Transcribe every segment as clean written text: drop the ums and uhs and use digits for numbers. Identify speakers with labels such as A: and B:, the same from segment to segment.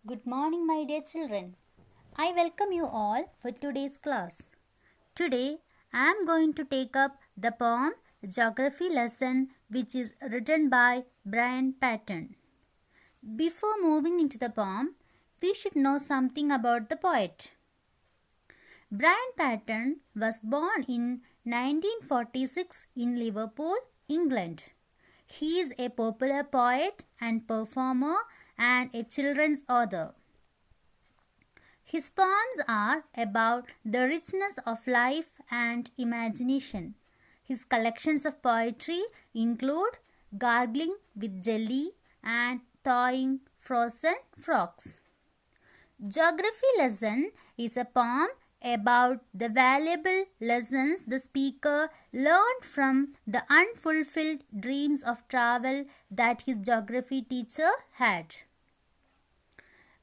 A: Good morning, my dear children. I welcome you all for today's class. Today, I am going to take up the poem Geography Lesson, which is written by Brian Patton. Before moving into the poem, we should know something about the poet. Brian Patton was born in 1946 in Liverpool, England. He is a popular poet and performer and a children's author. His poems are about the richness of life and imagination. His collections of poetry include Gargling with Jelly and Thawing Frozen Frogs. Geography Lesson is a poem about the valuable lessons the speaker learned from the unfulfilled dreams of travel that his geography teacher had.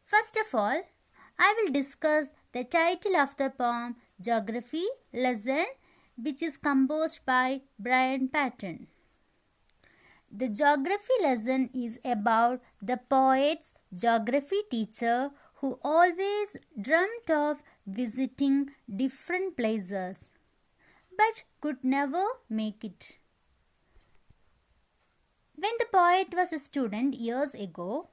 A: First of all, I will discuss the title of the poem Geography Lesson, which is composed by Brian Patton. The geography lesson is about the poet's geography teacher who always dreamt of visiting different places but could never make it. When the poet was a student years ago,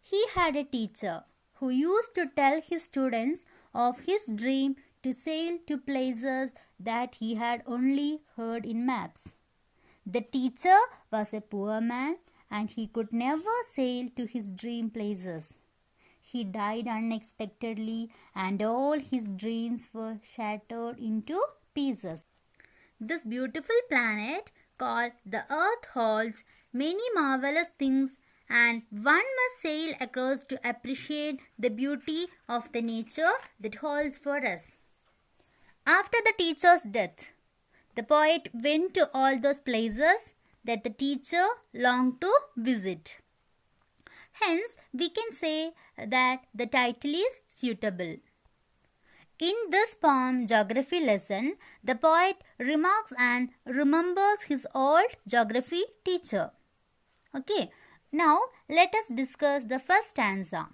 A: he had a teacher who used to tell his students of his dream to sail to places that he had only heard in maps. The teacher was a poor man and he could never sail to his dream places. He died unexpectedly and all his dreams were shattered into pieces. This beautiful planet called the Earth holds many marvelous things, and one must sail across to appreciate the beauty of the nature that holds for us. After the teacher's death, the poet went to all those places that the teacher longed to visit. Hence, we can say that the title is suitable. In this poem, Geography Lesson, the poet remarks and remembers his old geography teacher. Okay, now let us discuss the first stanza.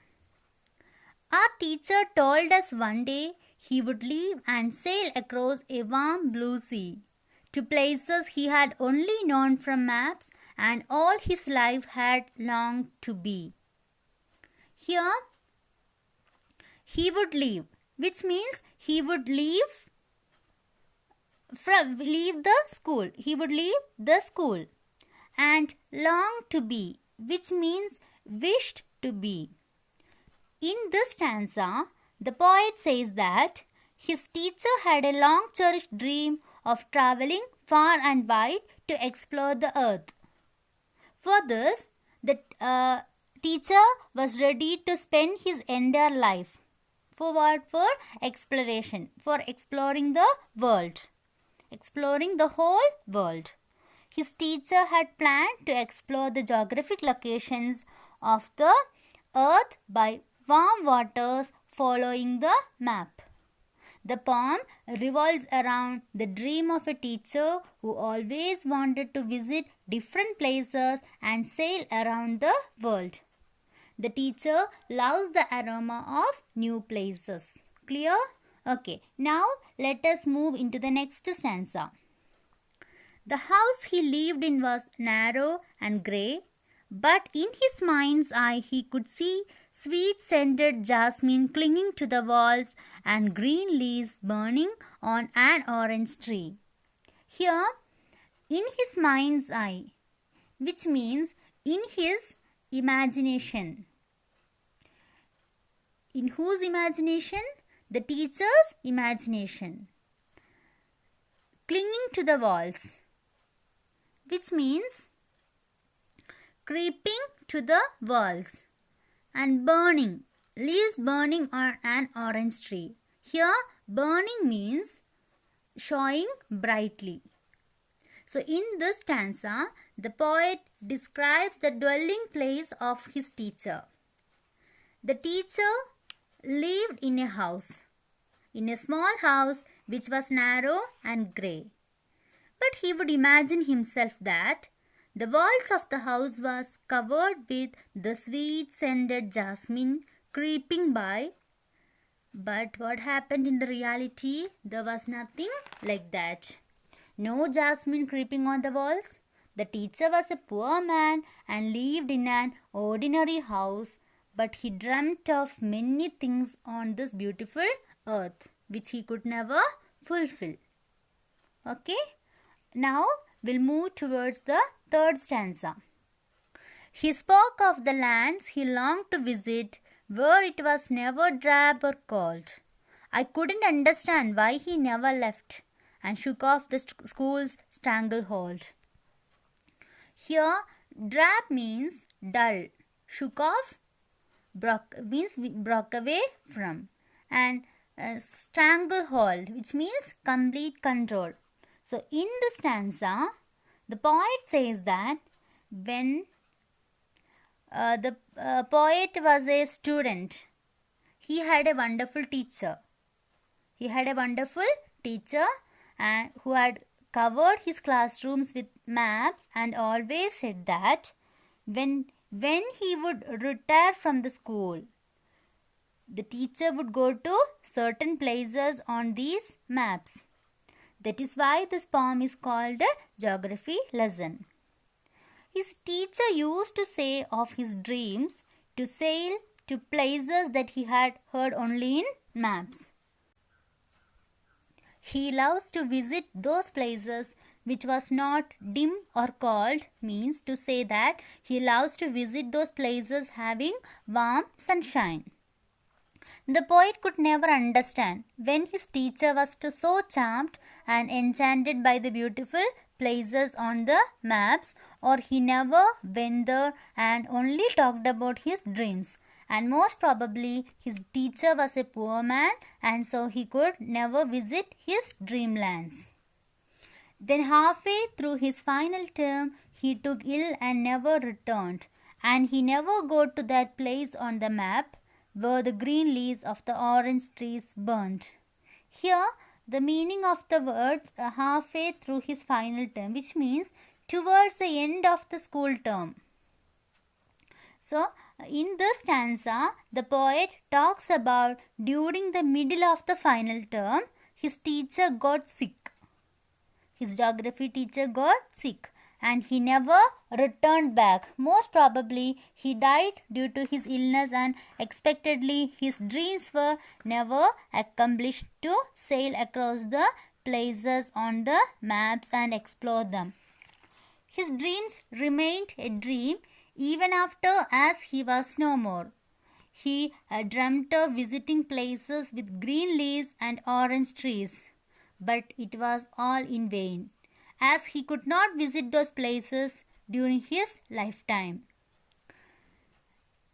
A: Our teacher told us one day he would leave and sail across a warm blue sea to places he had only known from maps and all his life had longed to be. Here, he would leave, which means he would leave the school. He would leave the school. And long to be, which means wished to be. In this stanza, the poet says that his teacher had a long cherished dream of traveling far and wide to explore the earth. For this, the teacher was ready to spend his entire life. For what? For exploration. For exploring the world. Exploring the whole world. His teacher had planned to explore the geographic locations of the earth by warm waters following the map. The poem revolves around the dream of a teacher who always wanted to visit different places and sail around the world. The teacher loves the aroma of new places. Clear? Okay, now let us move into the next stanza. The house he lived in was narrow and grey, but in his mind's eye he could see sweet-scented jasmine clinging to the walls and green leaves burning on an orange tree. Here, in his mind's eye, which means in his imagination. In whose imagination? The teacher's imagination. Clinging to the walls, which means creeping to the walls, and burning, leaves burning on an orange tree. Here, burning means showing brightly. So, in this stanza, the poet describes the dwelling place of his teacher. The teacher lived in a house, in a small house which was narrow and grey. But he would imagine himself that the walls of the house was covered with the sweet-scented jasmine creeping by. But what happened in the reality? There was nothing like that. No jasmine creeping on the walls. The teacher was a poor man and lived in an ordinary house, but he dreamt of many things on this beautiful earth which he could never fulfill. Okay, now we'll move towards the third stanza. He spoke of the lands he longed to visit, where it was never drab or cold. I couldn't understand why he never left, and shook off the school's stranglehold. Here, drab means dull. Shook off means broke away from. And stranglehold, which means complete control. So, in the stanza, the poet says that when the poet was a student, he had a wonderful teacher. He had a wonderful teacher who had covered his classrooms with maps and always said that when he would retire from the school, the teacher would go to certain places on these maps. That is why this poem is called a geography lesson. His teacher used to say of his dreams to sail to places that he had heard only in maps. He loves to visit those places which was not dim or cold, means to say that he loves to visit those places having warm sunshine. The poet could never understand when his teacher was so charmed and enchanted by the beautiful places on the maps, or he never went there and only talked about his dreams. And most probably his teacher was a poor man, and so he could never visit his dreamlands. Then halfway through his final term, he took ill and never returned, and he never got to that place on the map where the green leaves of the orange trees burned. Here, the meaning of the words halfway through his final term, which means towards the end of the school term. So, in this stanza, the poet talks about during the middle of the final term, his teacher got sick. His geography teacher got sick and he never returned back. Most probably, he died due to his illness, and expectedly his dreams were never accomplished to sail across the places on the maps and explore them. His dreams remained a dream even after as he was no more. He dreamt of visiting places with green leaves and orange trees, but it was all in vain, as he could not visit those places during his lifetime.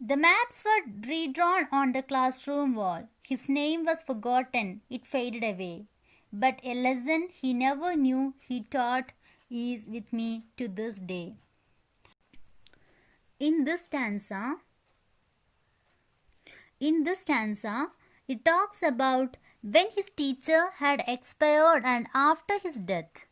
A: The maps were redrawn on the classroom wall. His name was forgotten, it faded away. But a lesson he never knew he taught is with me to this day. In this stanza, it talks about when his teacher had expired and after his death.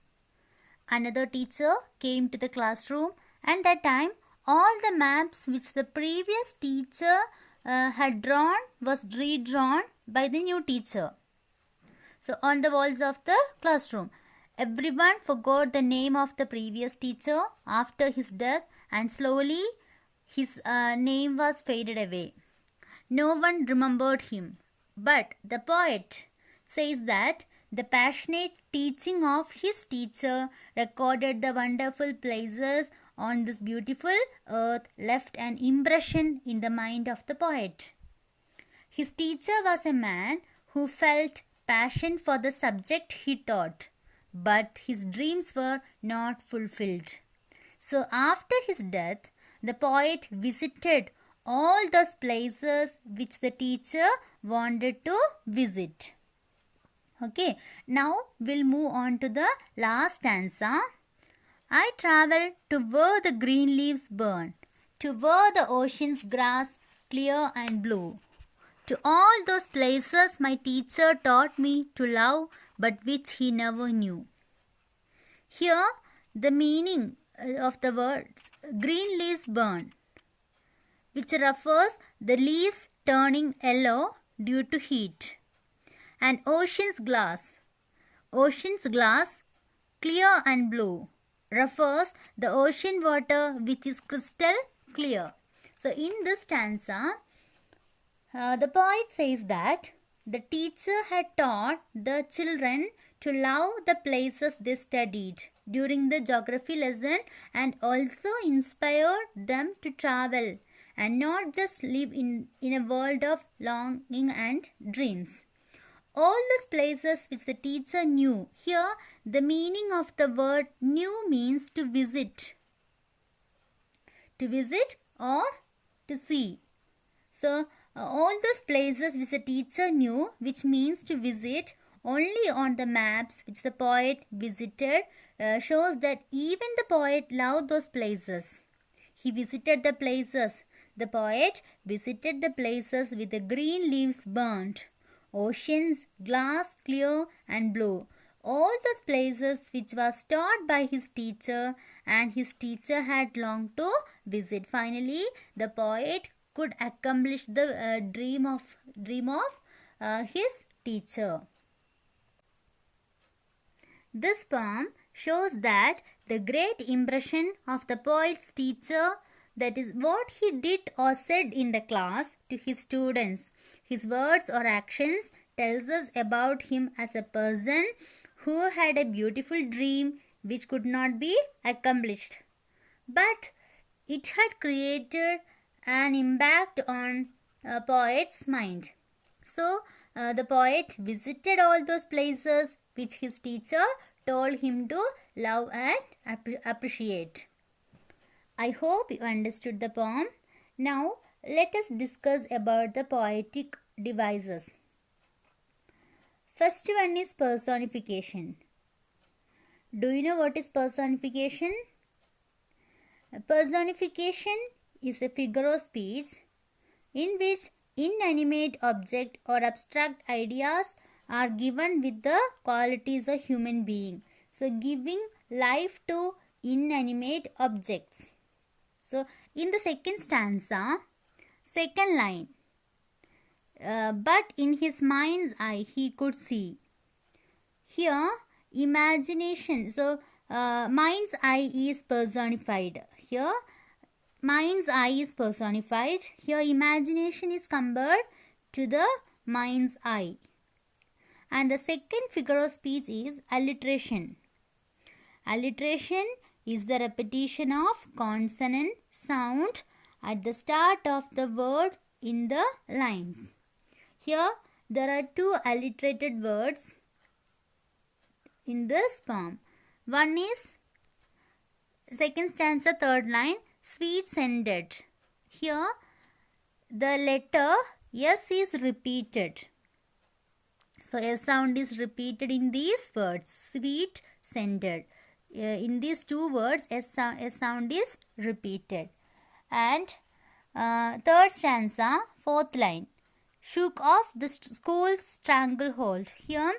A: Another teacher came to the classroom, and that time all the maps which the previous teacher had drawn was redrawn by the new teacher. So on the walls of the classroom, everyone forgot the name of the previous teacher after his death, and slowly his name was faded away. No one remembered him. But the poet says that the passionate teaching of his teacher recorded the wonderful places on this beautiful earth left an impression in the mind of the poet. His teacher was a man who felt passion for the subject he taught, but his dreams were not fulfilled. So after his death, the poet visited all those places which the teacher wanted to visit. Okay, now we'll move on to the last stanza. I travel to where the green leaves burn, to where the ocean's grass clear and blue, to all those places my teacher taught me to love, but which he never knew. Here, the meaning of the words green leaves burn, which refers the leaves turning yellow due to heat. And ocean's glass. Ocean's glass, clear and blue, refers the ocean water which is crystal clear. So in this stanza, the poet says that the teacher had taught the children to love the places they studied during the geography lesson and also inspired them to travel and not just live in a world of longing and dreams. All those places which the teacher knew. Here, the meaning of the word knew means to visit. To visit or to see. So, all those places which the teacher knew, which means to visit, only on the maps which the poet visited, shows that even the poet loved those places. He visited the places. The poet visited the places with the green leaves burnt. Oceans, glass, clear and blue. All those places which was taught by his teacher and his teacher had longed to visit. Finally, the poet could accomplish the dream of his teacher. This poem shows that the great impression of the poet's teacher, that is what he did or said in the class to his students. His words or actions tells us about him as a person who had a beautiful dream which could not be accomplished. But it had created an impact on a poet's mind. So, the poet visited all those places which his teacher told him to love and appreciate. I hope you understood the poem. Now, let us discuss about the poetic devices. First one is personification. Do you know what is personification? Personification is a figure of speech in which inanimate object or abstract ideas are given with the qualities of human being. So, giving life to inanimate objects. So, in the second stanza, second line, but in his mind's eye he could see. Here, imagination. So, mind's eye is personified. Here, mind's eye is personified. Here, imagination is compared to the mind's eye. And the second figure of speech is alliteration. Alliteration is the repetition of consonant sound at the start of the word in the lines. Here, there are two alliterated words in this poem. One is second stanza, third line, sweet-scented. Here, the letter S is repeated. So, S sound is repeated in these words, sweet-scented. In these two words, S sound is repeated. And third stanza, fourth line, shook off the school's stranglehold. Here,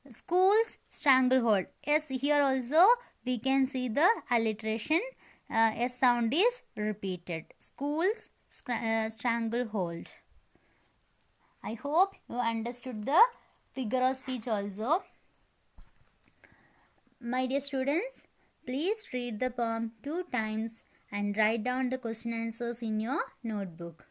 A: school's stranglehold. Yes, here also we can see the alliteration. S sound is repeated. School's stranglehold. I hope you understood the figure of speech also. My dear students, please read the poem 2 times and write down the question answers in your notebook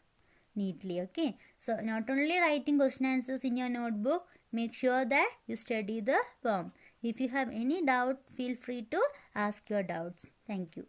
A: neatly. Okay. So, not only writing question answers in your notebook, make sure that you study the poem. If you have any doubt, feel free to ask your doubts. Thank you.